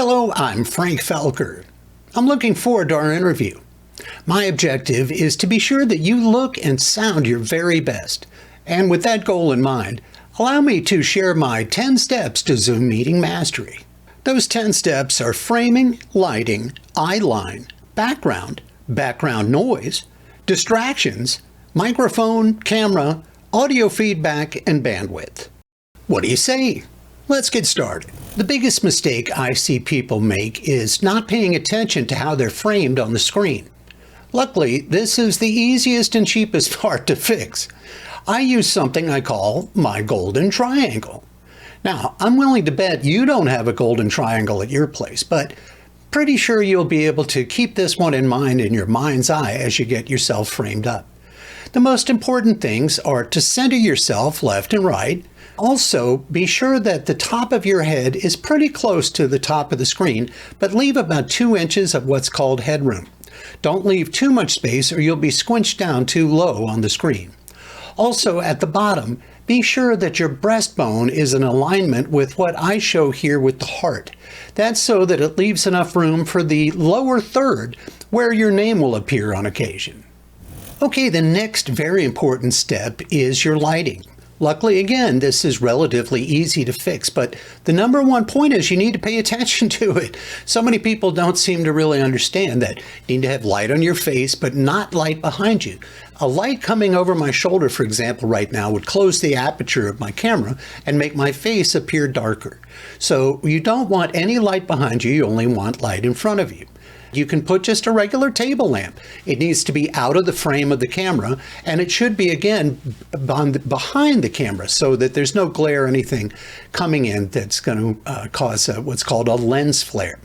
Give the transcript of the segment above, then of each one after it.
Hello, I'm Frank Felker. I'm looking forward to our interview. My objective is to be sure that you look and sound your very best. And with that goal in mind, allow me to share my 10 steps to Zoom meeting mastery. Those 10 steps are framing, lighting, eyeline, background noise, distractions, microphone, camera, audio feedback, and bandwidth. What do you say? Let's get started. The biggest mistake I see people make is not paying attention to how they're framed on the screen. Luckily, this is the easiest and cheapest part to fix. I use something I call my golden triangle. Now, I'm willing to bet you don't have a golden triangle at your place, but pretty sure you'll be able to keep this one in mind in your mind's eye as you get yourself framed up. The most important things are to center yourself left and right. Also, be sure that the top of your head is pretty close to the top of the screen, but leave about 2 inches of what's called headroom. Don't leave too much space or you'll be squinched down too low on the screen. Also, at the bottom, be sure that your breastbone is in alignment with what I show here with the heart. That's so that it leaves enough room for the lower third where your name will appear on occasion. Okay, the next very important step is your lighting. Luckily, again, this is relatively easy to fix, but the number one point is you need to pay attention to it. So many people don't seem to really understand that you need to have light on your face, but not light behind you. A light coming over my shoulder, for example, right now would close the aperture of my camera and make my face appear darker. So you don't want any light behind you, you only want light in front of you. You can put just a regular table lamp. It needs to be out of the frame of the camera, and it should be, again, behind the camera so that there's no glare or anything coming in that's going to cause what's called a lens flare.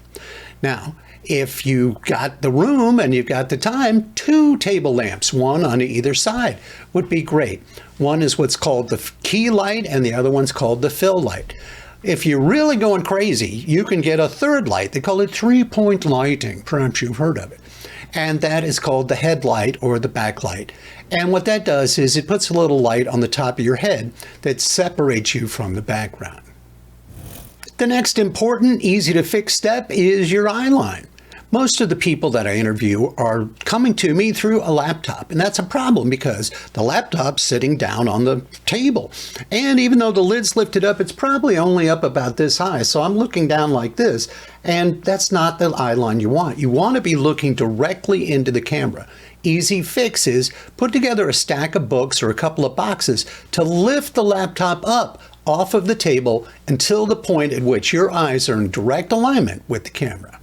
Now, if you got the room and you've got the time, 2 table lamps, one on either side, would be great. One is what's called the key light, and the other one's called the fill light. If you're really going crazy, you can get a third light. They call it 3-point lighting. Perhaps you've heard of it. And that is called the headlight or the backlight. And what that does is it puts a little light on the top of your head that separates you from the background. The next important, easy to fix step is your eyeline. Most of the people that I interview are coming to me through a laptop, and that's a problem because the laptop's sitting down on the table. And even though the lid's lifted up, it's probably only up about this high. So I'm looking down like this, and that's not the eyeline you want. You want to be looking directly into the camera. Easy fix is put together a stack of books or a couple of boxes to lift the laptop up off of the table until the point at which your eyes are in direct alignment with the camera.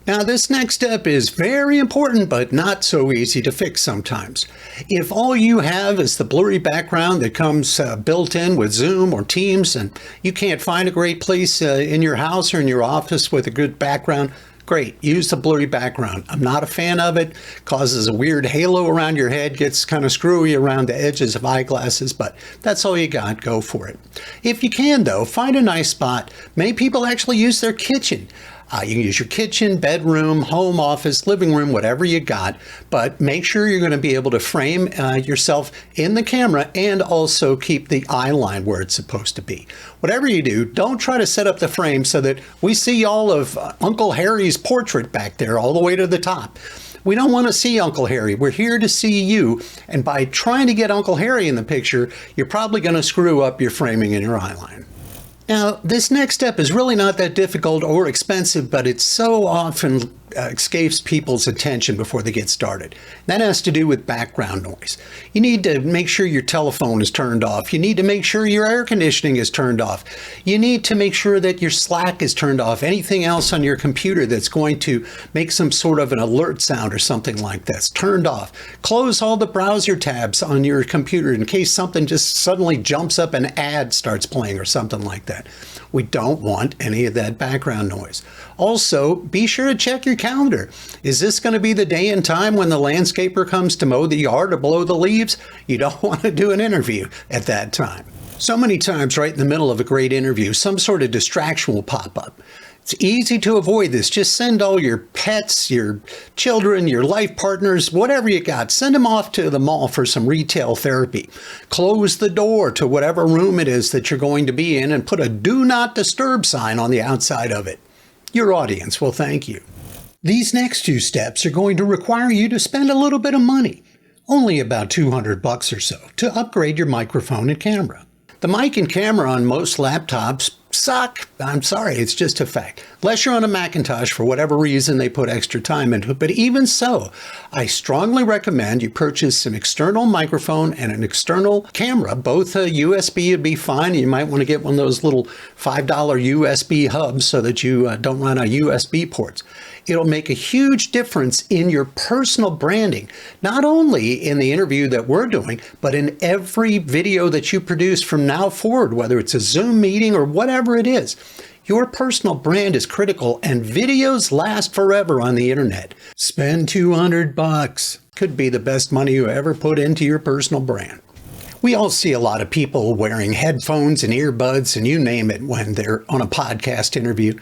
Now, this next step is very important, but not so easy to fix sometimes. If all you have is the blurry background that comes built in with Zoom or Teams, and you can't find a great place in your house or in your office with a good background, great, use the blurry background. I'm not a fan of it. Causes a weird halo around your head, gets kind of screwy around the edges of eyeglasses, but that's all you got, go for it. If you can, though, find a nice spot. Many people actually use their kitchen. You can use your kitchen, bedroom, home office, living room, whatever you got, but make sure you're going to be able to frame yourself in the camera and also keep the eye line where it's supposed to be. Whatever you do, don't try to set up the frame so that we see all of Uncle Harry's portrait back there all the way to the top. We don't want to see Uncle Harry. We're here to see you. And by trying to get Uncle Harry in the picture, you're probably going to screw up your framing and your eye line. Now, this next step is really not that difficult or expensive, but it so often escapes people's attention before they get started. That has to do with background noise. You need to make sure your telephone is turned off. You need to make sure your air conditioning is turned off. You need to make sure that your Slack is turned off. Anything else on your computer that's going to make some sort of an alert sound or something like that's turned off. Close all the browser tabs on your computer in case something just suddenly jumps up, an ad starts playing or something like that. We don't want any of that background noise. Also, be sure to check your calendar. Is this going to be the day and time when the landscaper comes to mow the yard or blow the leaves? You don't want to do an interview at that time. So many times right in the middle of a great interview, some sort of distraction will pop up. It's easy to avoid this. Just send all your pets, your children, your life partners, whatever you got, send them off to the mall for some retail therapy. Close the door to whatever room it is that you're going to be in and put a do not disturb sign on the outside of it. Your audience will thank you. These next two steps are going to require you to spend a little bit of money, only about $200 or so, to upgrade your microphone and camera. The mic and camera on most laptops suck. I'm sorry, it's just a fact. Unless you're on a Macintosh, for whatever reason they put extra time into it. But even so, I strongly recommend you purchase an external microphone and an external camera. Both a USB would be fine. You might want to get one of those little $5 USB hubs so that you don't run out of USB ports. It'll make a huge difference in your personal branding, not only in the interview that we're doing, but in every video that you produce from now forward, whether it's a Zoom meeting or whatever it is. Your personal brand is critical, and videos last forever on the internet. Spend $200. Could be the best money you ever put into your personal brand. We all see a lot of people wearing headphones and earbuds and you name it when they're on a podcast interview.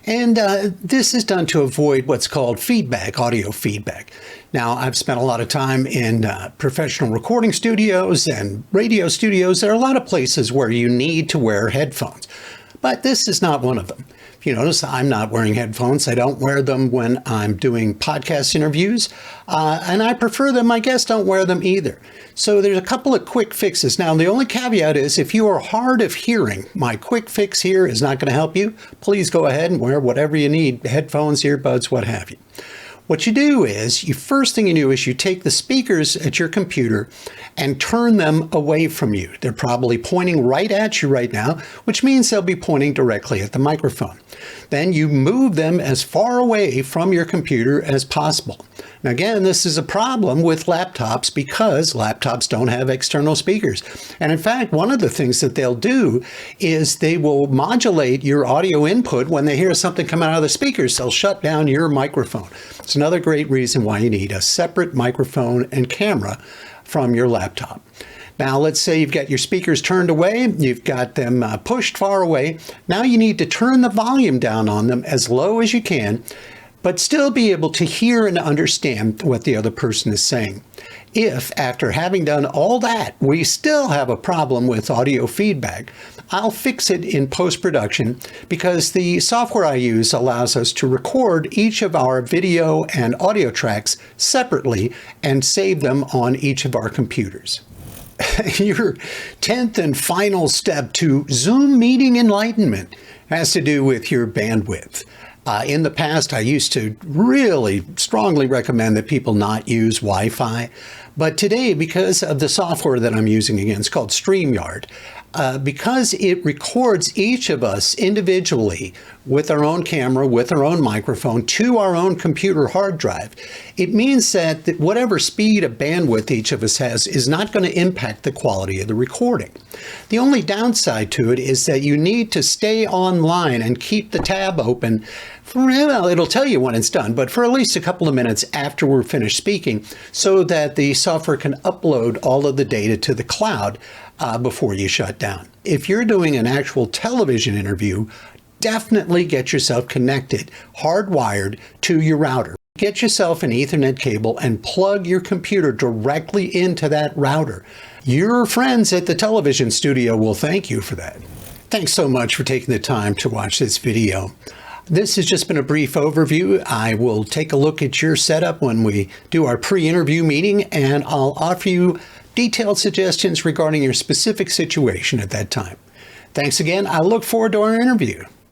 And this is done to avoid what's called feedback, audio feedback. Now, I've spent a lot of time in professional recording studios and radio studios. There are a lot of places where you need to wear headphones, but this is not one of them. If you notice, I'm not wearing headphones. I don't wear them when I'm doing podcast interviews, and I prefer them. My guests don't wear them either. So there's a couple of quick fixes. Now, the only caveat is if you are hard of hearing, my quick fix here is not going to help you. Please go ahead and wear whatever you need, headphones, earbuds, what have you. What you do is, first thing you do is you take the speakers at your computer and turn them away from you. They're probably pointing right at you right now, which means they'll be pointing directly at the microphone. Then you move them as far away from your computer as possible. Now again, this is a problem with laptops because laptops don't have external speakers. And in fact, one of the things that they'll do is they will modulate your audio input when they hear something coming out of the speakers. They'll shut down your microphone. It's another great reason why you need a separate microphone and camera from your laptop. Now, let's say you've got your speakers turned away, you've got them pushed far away. Now you need to turn the volume down on them as low as you can, but still be able to hear and understand what the other person is saying. If, after having done all that, we still have a problem with audio feedback, I'll fix it in post-production because the software I use allows us to record each of our video and audio tracks separately and save them on each of our computers. Your 10th and final step to Zoom meeting enlightenment has to do with your bandwidth. In the past, I used to really strongly recommend that people not use Wi-Fi. But today, because of the software that I'm using again, it's called StreamYard, because it records each of us individually with our own camera, with our own microphone, to our own computer hard drive, it means that whatever speed of bandwidth each of us has is not going to impact the quality of the recording. The only downside to it is that you need to stay online and keep the tab open well, it'll tell you when it's done, but for at least a couple of minutes after we're finished speaking so that the software can upload all of the data to the cloud before you shut down. If you're doing an actual television interview, definitely get yourself connected, hardwired to your router. Get yourself an Ethernet cable and plug your computer directly into that router. Your friends at the television studio will thank you for that. Thanks so much for taking the time to watch this video. This has just been a brief overview. I will take a look at your setup when we do our pre-interview meeting, and I'll offer you detailed suggestions regarding your specific situation at that time. Thanks again. I look forward to our interview.